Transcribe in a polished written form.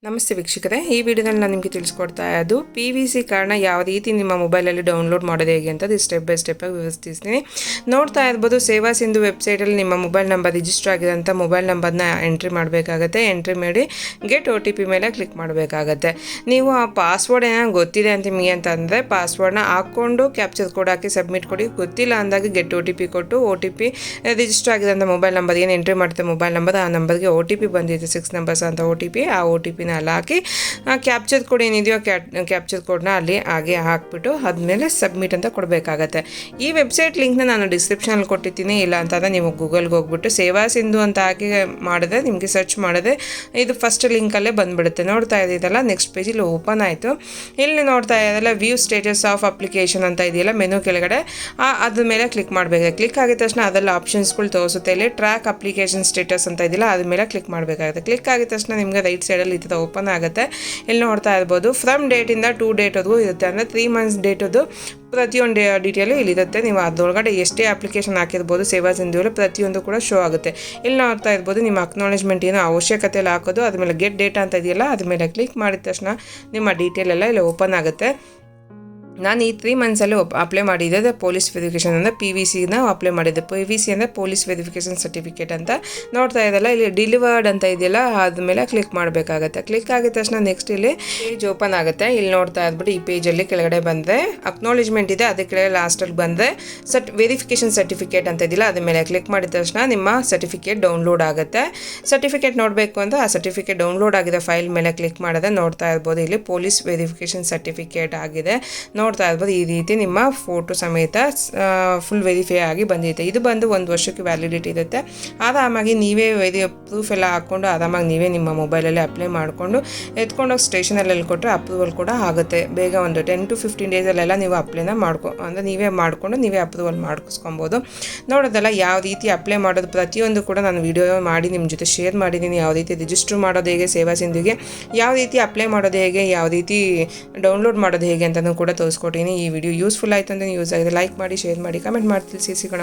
ನಮಸ್ತೆ ವೀಕ್ಷಕರೇ, ಈ ವಿಡಿಯೋದಲ್ಲಿ ನಾನು ನಿಮಗೆ ತಿಳಿಸ್ಕೊಡ್ತಾ ಇರೋದು PVC ಕಾರ್ಡ್ನ ಯಾವ ರೀತಿ ನಿಮ್ಮ ಮೊಬೈಲಲ್ಲಿ ಡೌನ್ಲೋಡ್ ಮಾಡೋದು ಹೇಗೆ ಅಂತ ಸ್ಟೆಪ್ ಬೈ ಸ್ಟೆಪ್ ಆಗಿ ವಿವರಿಸ್ತೀನಿ. ನೋಡ್ತಾ ಇರ್ಬೋದು, ಸೇವಾ ಸಿಂಧು ವೆಬ್ಸೈಟಲ್ಲಿ ನಿಮ್ಮ ಮೊಬೈಲ್ ನಂಬರ್ ರಿಜಿಸ್ಟರ್ ಆಗಿರೋಂಥ ಮೊಬೈಲ್ ನಂಬರ್ನ ಎಂಟ್ರಿ ಮಾಡಬೇಕಾಗತ್ತೆ. ಎಂಟ್ರಿ ಮಾಡಿ ಗೆಟ್ OTP ಮೇಲೆ ಕ್ಲಿಕ್ ಮಾಡಬೇಕಾಗತ್ತೆ. ನೀವು ಆ ಪಾಸ್ವರ್ಡ್ ಏನೋ ಗೊತ್ತಿದೆ ಅಂತ ನಿಮಗೆ ಅಂತಂದರೆ ಪಾಸ್ವರ್ಡ್ನ ಹಾಕ್ಕೊಂಡು ಕ್ಯಾಪ್ಚರ್ ಕೋಡ್ ಹಾಕಿ ಸಬ್ಮಿಟ್ ಕೊಡಿ. ಗೊತ್ತಿಲ್ಲ ಅಂದಾಗ ಗೆಟ್ OTP ಕೊಟ್ಟು OTP ರಿಜಿಸ್ಟರ್ ಆಗಿರೋಂಥ ಮೊಬೈಲ್ ನಂಬರ್ ಏನು ಎಂಟ್ರಿ ಮಾಡುತ್ತೆ ಮೊಬೈಲ್ ನಂಬರ್, ಆ ನಂಬರ್ಗೆ OTP ಬಂದಿದೆ 6 ನಂಬರ್ಸ್ ಅಂತ OTP. ಆ OTPನ ಅಲ್ಲಿ ಹಾಕಿ ಕ್ಯಾಪ್ಚರ್ ಕೋಡ್ ಏನಿದೆಯೋ ಕ್ಯಾಪ್ಚರ್ ಕೋಡ್ನ ಅಲ್ಲಿ ಹಾಗೆ ಹಾಕ್ಬಿಟ್ಟು ಆದಮೇಲೆ ಸಬ್ಮಿಟ್ ಅಂತ ಕೊಡಬೇಕಾಗತ್ತೆ. ಈ ವೆಬ್ಸೈಟ್ ಲಿಂಕ್ನ ನಾನು ಡಿಸ್ಕ್ರಿಪ್ಷನಲ್ಲಿ ಕೊಟ್ಟಿರ್ತೀನಿ. ಇಲ್ಲ ಅಂತಂದರೆ ನೀವು ಗೂಗಲ್ಗೆ ಹೋಗ್ಬಿಟ್ಟು ಸೇವಾ ಸಿಂಧು ಅಂತ ಹಾಕಿ ಮಾಡಿದ್ರೆ ನಿಮಗೆ ಸರ್ಚ್ ಮಾಡಿದ್ರೆ ಇದು ಫಸ್ಟ್ ಲಿಂಕಲ್ಲೇ ಬಂದುಬಿಡುತ್ತೆ. ನೋಡ್ತಾ ಇದ್ದೀರಲ್ಲ, ನೆಕ್ಸ್ಟ್ ಪೇಜಲ್ಲಿ ಓಪನ್ ಆಯಿತು. ಇಲ್ಲಿ ನೋಡ್ತಾ ಇರೋದಲ್ಲ ವ್ಯೂ ಸ್ಟೇಟಸ್ ಆಫ್ ಅಪ್ಲಿಕೇಶನ್ ಅಂತ ಇದೆಯಲ್ಲ ಮೆನು ಕೆಳಗಡೆ, ಅದ್ರ ಮೇಲೆ ಕ್ಲಿಕ್ ಮಾಡಬೇಕು. ಕ್ಲಿಕ್ ಆಗಿದ ತಕ್ಷಣ ಅದೆಲ್ಲ ಆಪ್ಷನ್ಸ್ಗಳು ತೋರಿಸುತ್ತೆ. ಇಲ್ಲಿ ಟ್ರ್ಯಾಕ್ ಅಪ್ಲಿಕೇಶನ್ ಸ್ಟೇಟಸ್ ಅಂತ ಇದೆಯಲ್ಲ ಅದ್ರ ಮೇಲೆ ಕ್ಲಿಕ್ ಮಾಡಬೇಕಾಗುತ್ತೆ. ಕ್ಲಿಕ್ ಆಗಿದ ತಕ್ಷಣ ನಿಮಗೆ ರೈಟ್ ಸೈಡಲ್ಲಿ ಈ ಥರ ಓಪನ್ ಆಗುತ್ತೆ. ಇಲ್ಲಿ ನೋಡ್ತಾ ಇರ್ಬೋದು, ಫ್ರಮ್ ಡೇಟಿಂದ 2 ಡೇಟ್ವರೆಗೂ ಇರುತ್ತೆ. ಅಂದರೆ 3 ಮಂತ್ಸ್ ಡೇಟದು ಪ್ರತಿಯೊಂದು ಡೀಟೇಲು ಇಲ್ಲಿರುತ್ತೆ. ನೀವು ಅದರೊಳಗಡೆ ಎಷ್ಟೇ ಅಪ್ಲಿಕೇಶನ್ ಹಾಕಿರ್ಬೋದು ಸೇವಾ ಸಿಂಧುವಲ್ಲಿ ಪ್ರತಿಯೊಂದು ಕೂಡ ಶೋ ಆಗುತ್ತೆ. ಇಲ್ಲಿ ನೋಡ್ತಾ ಇರ್ಬೋದು, ನಿಮ್ಮ ಅಕ್ನಾಲೇಜ್ಮೆಂಟ್ ಏನೋ ಅವಶ್ಯಕತೆಯಲ್ಲಿ ಹಾಕೋದು, ಅದ್ಮೇಲೆ ಗೆಟ್ ಡೇಟಾ ಅಂತ ಇದೆಯಲ್ಲ ಅದ್ರ ಮೇಲೆ ಕ್ಲಿಕ್ ಮಾಡಿದ ತಕ್ಷಣ ನಿಮ್ಮ ಡೀಟೇಲ್ ಎಲ್ಲ ಇಲ್ಲಿ ಓಪನ್ ಆಗುತ್ತೆ. ನಾನು ಈ 3 ಮಂತ್ಸಲ್ಲಿ ಅಪ್ಲೈ ಮಾಡಿದ್ದೆ ಪೊಲೀಸ್ ವೆರಿಫಿಕೇಷನ್ ಅಂದರೆ PVCನ ಅಪ್ಲೈ ಮಾಡಿದ್ದೆ. PVC ಅಂದರೆ ಪೊಲೀಸ್ ವೆರಿಫಿಕೇಷನ್ ಸರ್ಟಿಫಿಕೇಟ್ ಅಂತ ನೋಡ್ತಾ ಇದ್ದಲ್ಲ, ಇಲ್ಲಿ ಡಿಲಿವರ್ಡ್ ಅಂತ ಇದೆಯಲ್ಲ ಆದಮೇಲೆ ಕ್ಲಿಕ್ ಮಾಡಬೇಕಾಗತ್ತೆ. ಕ್ಲಿಕ್ ಆಗಿದ ತಕ್ಷಣ ನೆಕ್ಸ್ಟ್ ಇಲ್ಲಿ ಪೇಜ್ ಓಪನ್ ಆಗುತ್ತೆ. ಇಲ್ಲಿ ನೋಡ್ತಾ ಇದ್ಬಿಟ್ಟು ಈ ಪೇಜಲ್ಲಿ ಕೆಳಗಡೆ ಬಂದರೆ ಅಕ್ನಾಲೇಜ್ಮೆಂಟ್ ಇದೆ, ಅದಕ್ಕೆ ಕೆಳಗಡೆ ಲಾಸ್ಟಲ್ಲಿ ಬಂದರೆ ವೆರಿಫಿಕೇಷನ್ ಸರ್ಟಿಫಿಕೇಟ್ ಅಂತ ಇದೆಯಲ್ಲ ಅದ್ರ ಮೇಲೆ ಕ್ಲಿಕ್ ಮಾಡಿದ ತಕ್ಷಣ ನಿಮ್ಮ ಸರ್ಟಿಫಿಕೇಟ್ ಡೌನ್ಲೋಡ್ ಆಗುತ್ತೆ. ಸರ್ಟಿಫಿಕೇಟ್ ನೋಡಬೇಕು ಅಂದರೆ ಆ ಸರ್ಟಿಫಿಕೇಟ್ ಡೌನ್ಲೋಡ್ ಆಗಿದೆ ಫೈಲ್ ಮೇಲೆ ಕ್ಲಿಕ್ ಮಾಡಿದ್ರೆ ನೋಡ್ತಾ ಇರ್ಬೋದು ಇಲ್ಲಿ ಪೊಲೀಸ್ ವೆರಿಫಿಕೇಷನ್ ಸರ್ಟಿಫಿಕೇಟ್ ಆಗಿದೆ. ನೋಡ್ತಾ ಇರ್ಬೋದು ಈ ರೀತಿ ನಿಮ್ಮ ಫೋಟೋ ಸಮೇತ ಫುಲ್ ವೆರಿಫೈ ಆಗಿ ಬಂದಿರುತ್ತೆ. ಇದು ಬಂದು 1 ವರ್ಷಕ್ಕೆ ವ್ಯಾಲಿಡಿಟಿ ಇರುತ್ತೆ. ಆರಾಮಾಗಿ ನೀವೇ ಪ್ರೂಫ್ ಎಲ್ಲ ಹಾಕ್ಕೊಂಡು ಆರಾಮಾಗಿ ನೀವೇ ನಿಮ್ಮ ಮೊಬೈಲಲ್ಲಿ ಅಪ್ಲೈ ಮಾಡಿಕೊಂಡು ಎತ್ಕೊಂಡೋಗಿ ಸ್ಟೇಷನಲ್ಲಿ ಕೊಟ್ಟರೆ ಅಪ್ರೂವಲ್ ಕೂಡ ಆಗುತ್ತೆ. ಬೇಗ ಒಂದು 10 to 15 ಡೇಸಲ್ಲೆಲ್ಲ ನೀವು ಅಪ್ಲೈನ ಅಂದರೆ ನೀವೇ ಮಾಡಿಕೊಂಡು ನೀವೇ ಅಪ್ರೂವಲ್ ಮಾಡಿಸ್ಕೊಬೋದು. ನೋಡೋದಲ್ಲ ಯಾವ ರೀತಿ ಅಪ್ಲೈ ಮಾಡೋದು ಪ್ರತಿಯೊಂದು ಕೂಡ ನಾನು ವಿಡಿಯೋ ಮಾಡಿ ನಿಮ್ಮ ಜೊತೆ ಶೇರ್ ಮಾಡಿದ್ದೀನಿ. ಯಾವ ರೀತಿ ರಿಜಿಸ್ಟರ್ ಮಾಡೋದು ಹೇಗೆ ಸೇವಾ ಸಿಂಧುಗೆ, ಯಾವ ರೀತಿ ಅಪ್ಲೈ ಮಾಡೋದು ಹೇಗೆ, ಯಾವ ರೀತಿ ಡೌನ್ಲೋಡ್ ಮಾಡೋದು ಹೇಗೆ ಅಂತಲೂ ಕೂಡ ತೋರಿಸ್ಕೊಟ್ಟಿದ್ದೀನಿ. ಈ ವಿಡಿಯೋ ಯೂಸ್ಫುಲ್ ಆಯಿತು ಅಂದರೆ ಯೂಸ್ ಆಗಿದೆ ಲೈಕ್ ಮಾಡಿ, ಶೇರ್ ಮಾಡಿ, ಕಮೆಂಟ್ ಮಾಡಿ ತಿಳಿಸಿ. ಸಿಗೋಣ.